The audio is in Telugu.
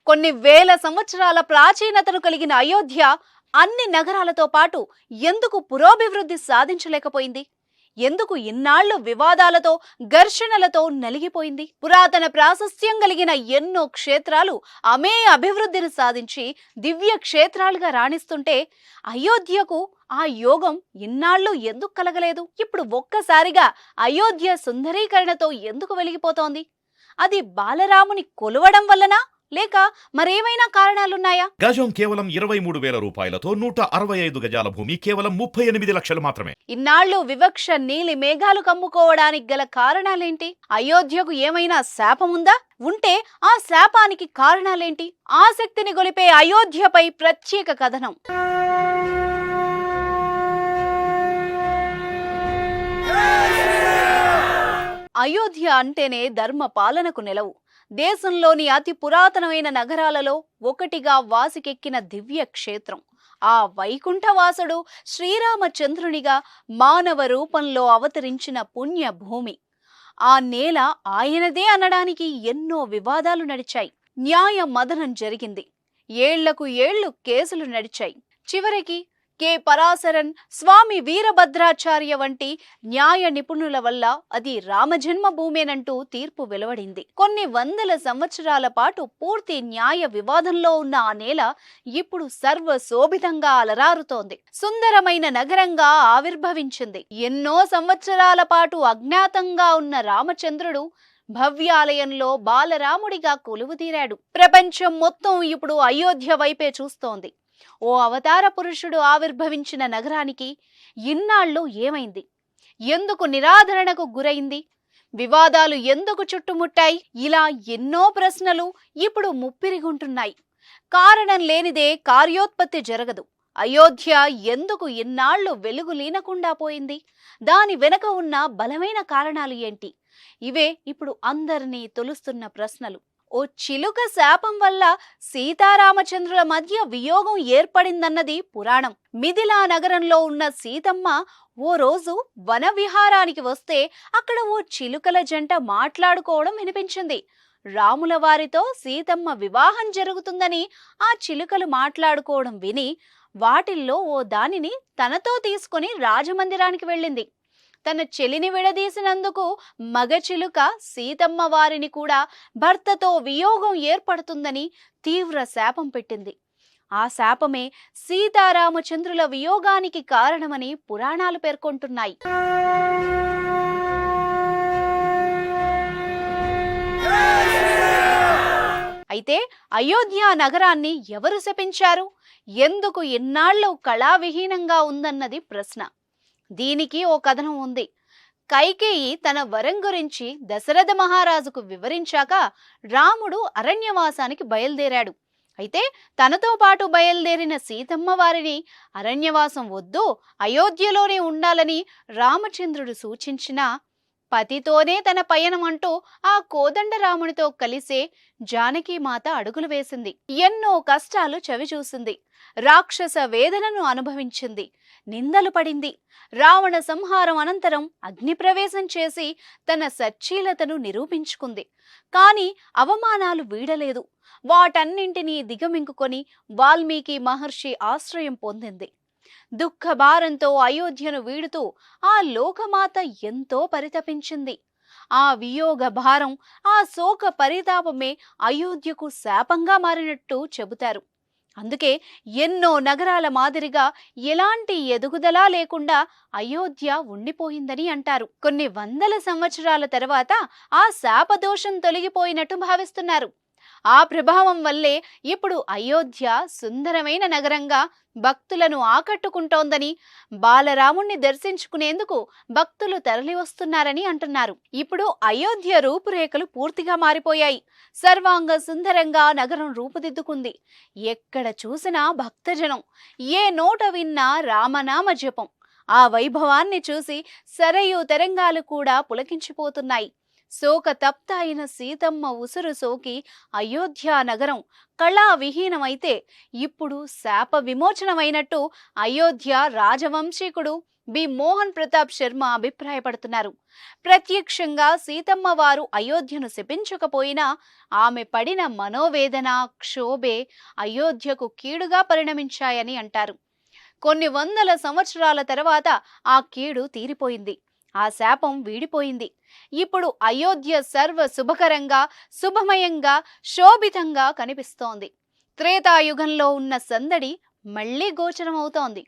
కొన్ని వేల సంవత్సరాల ప్రాచీనతను కలిగిన అయోధ్య అన్ని నగరాలతో పాటు ఎందుకు పురోభివృద్ధి సాధించలేకపోయింది? ఎందుకు ఇన్నాళ్లు వివాదాలతో ఘర్షణలతో నలిగిపోయింది? పురాతన ప్రాశస్త్యం కలిగిన ఎన్నో క్షేత్రాలు అభివృద్ధిని సాధించి దివ్య క్షేత్రాలుగా రాణిస్తుంటే అయోధ్యకు ఆ యోగం ఇన్నాళ్లు ఎందుకు కలగలేదు? ఇప్పుడు ఒక్కసారిగా అయోధ్య సుందరీకరణతో ఎందుకు వెలిగిపోతోంది? అది బాలరాముని కొలవడం వల్లనా, లేక మరేమైనా కారణాలున్నాయా? గజం కేవలం 23,000 రూపాయలతో 165 గజాల భూమి కేవలం 38 లక్షలు మాత్రమే. ఇన్నాళ్లు వివక్ష నీలి మేఘాలు కమ్ముకోవడానికి గల కారణాలేంటి? అయోధ్యకు ఏమైనా శాపముందా? ఉంటే ఆ శాపానికి కారణాలేంటి? ఆసక్తిని గొలిపే అయోధ్యపై ప్రత్యేక కథనం. అయోధ్య అంటేనే ధర్మ పాలనకు నెలవు. దేశంలోని అతి పురాతనమైన నగరాలలో ఒకటిగా వాసికెక్కిన దివ్య క్షేత్రం. ఆ వైకుంఠవాసుడు శ్రీరామచంద్రునిగా మానవ రూపంలో అవతరించిన పుణ్య భూమి. ఆ నేల ఆయనదే అనడానికి ఎన్నో వివాదాలు నడిచాయి. న్యాయ మదనం జరిగింది. ఏళ్లకు ఏళ్లు కేసులు నడిచాయి. చివరికి కె పరాశరన్, స్వామి వీరభద్రాచార్య వంటి న్యాయ నిపుణుల వల్ల అది రామజన్మభూమేనంటూ తీర్పు వెలువడింది. కొన్ని వందల సంవత్సరాల పాటు పూర్తి న్యాయ వివాదంలో ఉన్న ఆ నేల ఇప్పుడు సర్వశోభితంగా అలరారుతోంది. సుందరమైన నగరంగా ఆవిర్భవించింది. ఎన్నో సంవత్సరాల పాటు అజ్ఞాతంగా ఉన్న రామచంద్రుడు భవ్యాలయంలో బాలరాముడిగా కొలువుదీరాడు. ప్రపంచం మొత్తం ఇప్పుడు అయోధ్య వైపే చూస్తోంది. ఓ అవతార పురుషుడు ఆవిర్భవించిన నగరానికి ఇన్నాళ్ళు ఏమైంది? ఎందుకు నిరాదరణకు గురైంది? వివాదాలు ఎందుకు చుట్టుముట్టాయి? ఇలా ఎన్నో ప్రశ్నలు ఇప్పుడు ముప్పిరిగుంటున్నాయి. కారణం లేనిదే కార్యోత్పత్తి జరగదు. అయోధ్య ఎందుకు ఇన్నాళ్లు వెలుగులీనకుండా పోయింది? దాని వెనక ఉన్న బలమైన కారణాలు ఏంటి? ఇవే ఇప్పుడు అందరినీ తొలుస్తున్న ప్రశ్నలు. ఓ చిలుక శాపం వల్ల సీతారామచంద్రుల మధ్య వియోగం ఏర్పడిందన్నది పురాణం. మిథిలా నగరంలో ఉన్న సీతమ్మ ఓ రోజు వన విహారానికి వస్తే అక్కడ ఓ చిలుకల జంట మాట్లాడుకోవడం వినిపించింది. రాముల వారితో సీతమ్మ వివాహం జరుగుతుందని ఆ చిలుకలు మాట్లాడుకోవడం విని వాటిల్లో ఓ దానిని తనతో తీసుకుని రాజమందిరానికి వెళ్ళింది. తన చెలిని విడదీసినందుకు మగ చిలుక సీతమ్మ వారిని కూడా భర్తతో వియోగం ఏర్పడుతుందని తీవ్ర శాపం పెట్టింది. ఆ శాపమే సీతారామచంద్రుల వియోగానికి కారణమని పురాణాలు పేర్కొంటున్నాయి. అయితే అయోధ్య నగరాన్ని ఎవరు శపించారు? ఎందుకు ఇన్నాళ్లు కళావిహీనంగా ఉందన్నది ప్రశ్న. దీనికి ఓ కథనం ఉంది. కైకేయి తన వరం గురించి దశరథ మహారాజుకు వివరించాక రాముడు అరణ్యవాసానికి బయలుదేరాడు. అయితే తనతో పాటు బయలుదేరిన సీతమ్మ వారిని అరణ్యవాసం వద్దు, అయోధ్యలోనే ఉండాలని రామచంద్రుడు సూచించినా పతితోనే తన పయనం అంటూ ఆ కోదండరామునితో కలిసే జానకీమాత అడుగులు వేసింది. ఎన్నో కష్టాలు చవిచూసింది. రాక్షస వేదనను అనుభవించింది. నిందలు పడింది. రావణ సంహారం అనంతరం అగ్నిప్రవేశం చేసి తన సచ్చీలతను నిరూపించుకుంది. కాని అవమానాలు వీడలేదు. వాటన్నింటినీ దిగమింగుకొని వాల్మీకి మహర్షి ఆశ్రయం పొందింది. దుఃఖభారంతో అయోధ్యను వీడుతూ ఆ లోకమాత ఎంతో పరితపించింది. ఆ వియోగ భారం, ఆ శోక పరితాపమే అయోధ్యకు శాపంగా మారినట్టు చెబుతారు. అందుకే ఎన్నో నగరాల మాదిరిగా ఎలాంటి ఎదుగుదల లేకుండా అయోధ్య ఉండిపోయిందని అంటారు. కొన్ని వందల సంవత్సరాల తర్వాత ఆ శాపదోషం తొలగిపోయినట్టు భావిస్తున్నారు. ఆ ప్రభావం వల్లే ఇప్పుడు అయోధ్య సుందరమైన నగరంగా భక్తులను ఆకట్టుకుంటోందని, బాలరాముణ్ణి దర్శించుకునేందుకు భక్తులు తరలి వస్తున్నారని అంటున్నారు. ఇప్పుడు అయోధ్య రూపురేఖలు పూర్తిగా మారిపోయాయి. సర్వాంగ సుందరంగా నగరం రూపుదిద్దుకుంది. ఎక్కడ చూసినా భక్తజనం, ఏ నోట విన్నా రామనామ జపం. ఆ వైభవాన్ని చూసి సరయూ తరంగాలు కూడా పులకించిపోతున్నాయి. శోక తప్త అయిన సీతమ్మ ఉసురు సోకి అయోధ్య నగరం కళావిహీనమైతే ఇప్పుడు శాప విమోచనమైనట్టు అయోధ్య రాజవంశీకుడు బి మోహన్ ప్రతాప్ శర్మ అభిప్రాయపడుతున్నారు. ప్రత్యక్షంగా సీతమ్మ వారు అయోధ్యను శపించకపోయినా ఆమె పడిన మనోవేదన, క్షోభే అయోధ్యకు కీడుగా పరిణమించాయని అంటారు. కొన్ని వందల సంవత్సరాల తర్వాత ఆ కీడు తీరిపోయింది. ఆ శాపం వీడిపోయింది. ఇప్పుడు అయోధ్య సర్వ శుభకరంగా, శుభమయంగా, శోభితంగా కనిపిస్తోంది. త్రేతాయుగంలో ఉన్న సందడి మళ్లీ గోచరమవుతోంది.